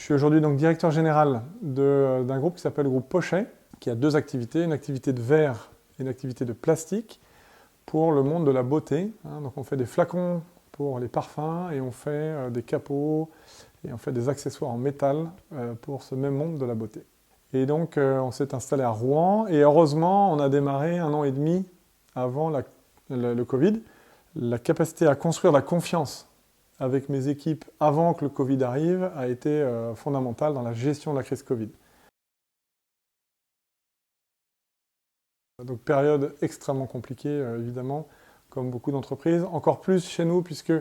Je suis aujourd'hui donc directeur général d'un groupe qui s'appelle le groupe Pochet, qui a deux activités, une activité de verre et une activité de plastique pour le monde de la beauté. Donc on fait des flacons pour les parfums et on fait des capots et on fait des accessoires en métal pour ce même monde de la beauté. Et donc on s'est installé à Rouen et heureusement on a démarré 1 an et demi avant le Covid. La capacité à construire la confiance avec mes équipes avant que le Covid arrive a été fondamentale dans la gestion de la crise Covid. Donc période extrêmement compliquée évidemment, comme beaucoup d'entreprises. Encore plus chez nous puisque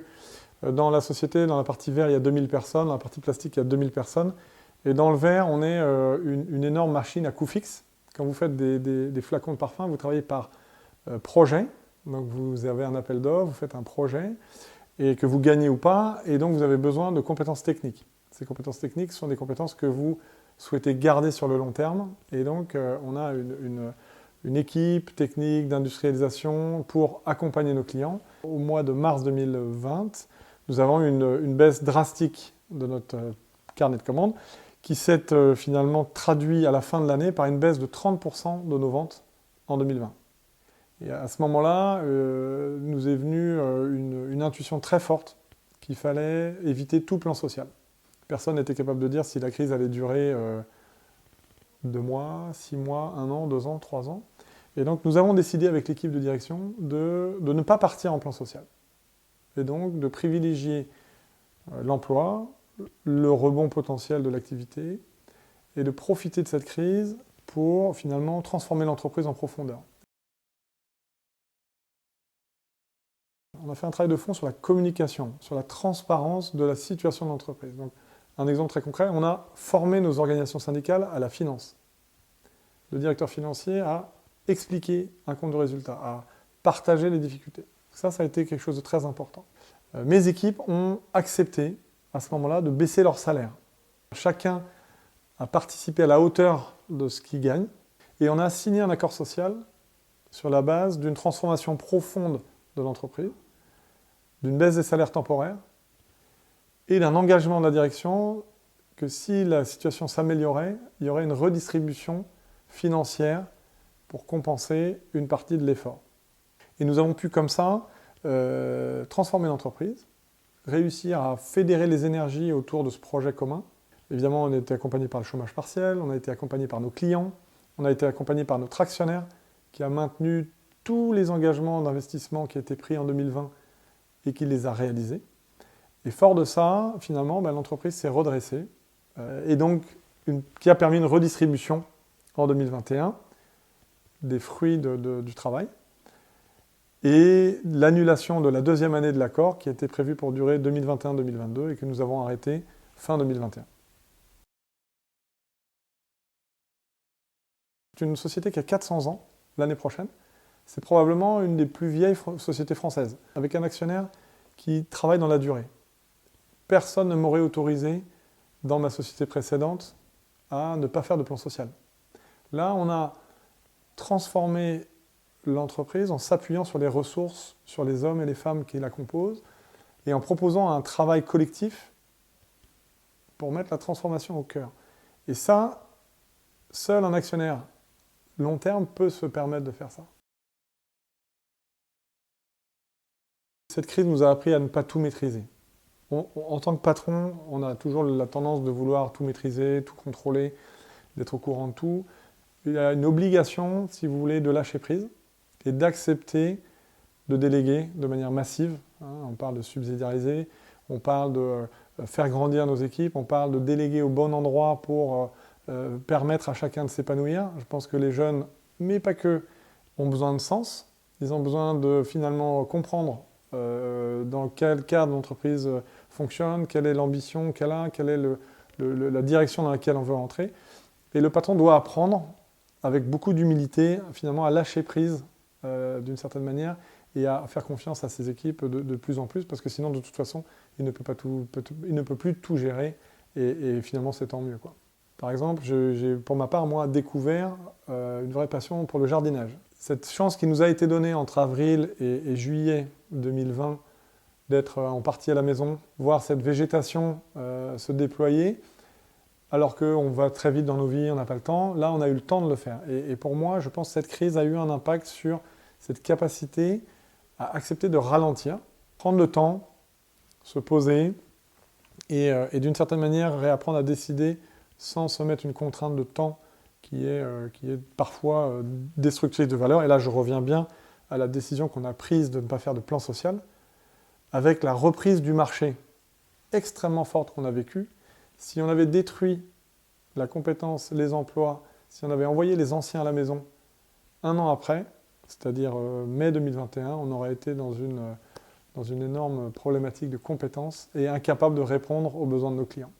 dans la société, dans la partie verre, il y a 2000 personnes, dans la partie plastique, il y a 2000 personnes. Et dans le verre, on est une énorme machine à coût fixe. Quand vous faites des flacons de parfum, vous travaillez par projet. Donc vous avez un appel d'offres, vous faites un projet, et que vous gagnez ou pas, et donc vous avez besoin de compétences techniques. Ces compétences techniques sont des compétences que vous souhaitez garder sur le long terme, et donc on a une équipe technique d'industrialisation pour accompagner nos clients. Au mois de mars 2020, nous avons une baisse drastique de notre carnet de commandes, qui s'est finalement traduit à la fin de l'année par une baisse de 30% de nos ventes en 2020. Et à ce moment-là, nous est venue une intuition très forte qu'il fallait éviter tout plan social. Personne n'était capable de dire si la crise allait durer 2 mois, 6 mois, 1 an, 2 ans, 3 ans. Et donc nous avons décidé avec l'équipe de direction de ne pas partir en plan social. Et donc de privilégier l'emploi, le rebond potentiel de l'activité, et de profiter de cette crise pour finalement transformer l'entreprise en profondeur. On a fait un travail de fond sur la communication, sur la transparence de la situation de l'entreprise. Donc, un exemple très concret, on a formé nos organisations syndicales à la finance. Le directeur financier a expliqué un compte de résultat, a partagé les difficultés. Ça a été quelque chose de très important. Mes équipes ont accepté, à ce moment-là, de baisser leur salaire. Chacun a participé à la hauteur de ce qu'il gagne, et on a signé un accord social sur la base d'une transformation profonde de l'entreprise, d'une baisse des salaires temporaires et d'un engagement de la direction que si la situation s'améliorait, il y aurait une redistribution financière pour compenser une partie de l'effort. Et nous avons pu comme ça transformer l'entreprise, réussir à fédérer les énergies autour de ce projet commun. Évidemment, on a été accompagné par le chômage partiel, on a été accompagné par nos clients, on a été accompagné par notre actionnaire qui a maintenu tous les engagements d'investissement qui étaient pris en 2020 et qui les a réalisés. Et fort de ça, finalement, l'entreprise s'est redressée et donc qui a permis une redistribution en 2021 des fruits du travail et l'annulation de la 2e année de l'accord qui était prévue pour durer 2021-2022 et que nous avons arrêté fin 2021. C'est une société qui a 400 ans l'année prochaine. C'est probablement une des plus vieilles sociétés françaises, avec un actionnaire qui travaille dans la durée. Personne ne m'aurait autorisé, dans ma société précédente, à ne pas faire de plan social. Là, on a transformé l'entreprise en s'appuyant sur les ressources, sur les hommes et les femmes qui la composent, et en proposant un travail collectif pour mettre la transformation au cœur. Et ça, seul un actionnaire long terme peut se permettre de faire ça. Cette crise nous a appris à ne pas tout maîtriser. En tant que patron, on a toujours la tendance de vouloir tout maîtriser, tout contrôler, d'être au courant de tout. Il y a une obligation, si vous voulez, de lâcher prise et d'accepter de déléguer de manière massive. On parle de subsidiariser, on parle de faire grandir nos équipes, on parle de déléguer au bon endroit pour permettre à chacun de s'épanouir. Je pense que les jeunes, mais pas que, ont besoin de sens. Ils ont besoin de finalement comprendre dans quel cadre l'entreprise fonctionne, quelle est l'ambition qu'elle a, quelle est la direction dans laquelle on veut rentrer. Et le patron doit apprendre, avec beaucoup d'humilité, finalement à lâcher prise d'une certaine manière et à faire confiance à ses équipes de plus en plus, parce que sinon, de toute façon, il ne peut plus tout gérer, et finalement, c'est tant mieux, quoi. Par exemple, j'ai pour ma part, moi, découvert une vraie passion pour le jardinage. Cette chance qui nous a été donnée entre avril et juillet 2020, d'être en partie à la maison, voir cette végétation se déployer, alors qu'on va très vite dans nos vies, on n'a pas le temps. Là, on a eu le temps de le faire. Et pour moi, je pense que cette crise a eu un impact sur cette capacité à accepter de ralentir, prendre le temps, se poser, et d'une certaine manière réapprendre à décider sans se mettre une contrainte de temps qui est parfois destructrice de valeur. Et là, je reviens bien à la décision qu'on a prise de ne pas faire de plan social, avec la reprise du marché extrêmement forte qu'on a vécue. Si on avait détruit la compétence, les emplois, si on avait envoyé les anciens à la maison un an après, c'est-à-dire mai 2021, on aurait été dans une énorme problématique de compétences et incapable de répondre aux besoins de nos clients.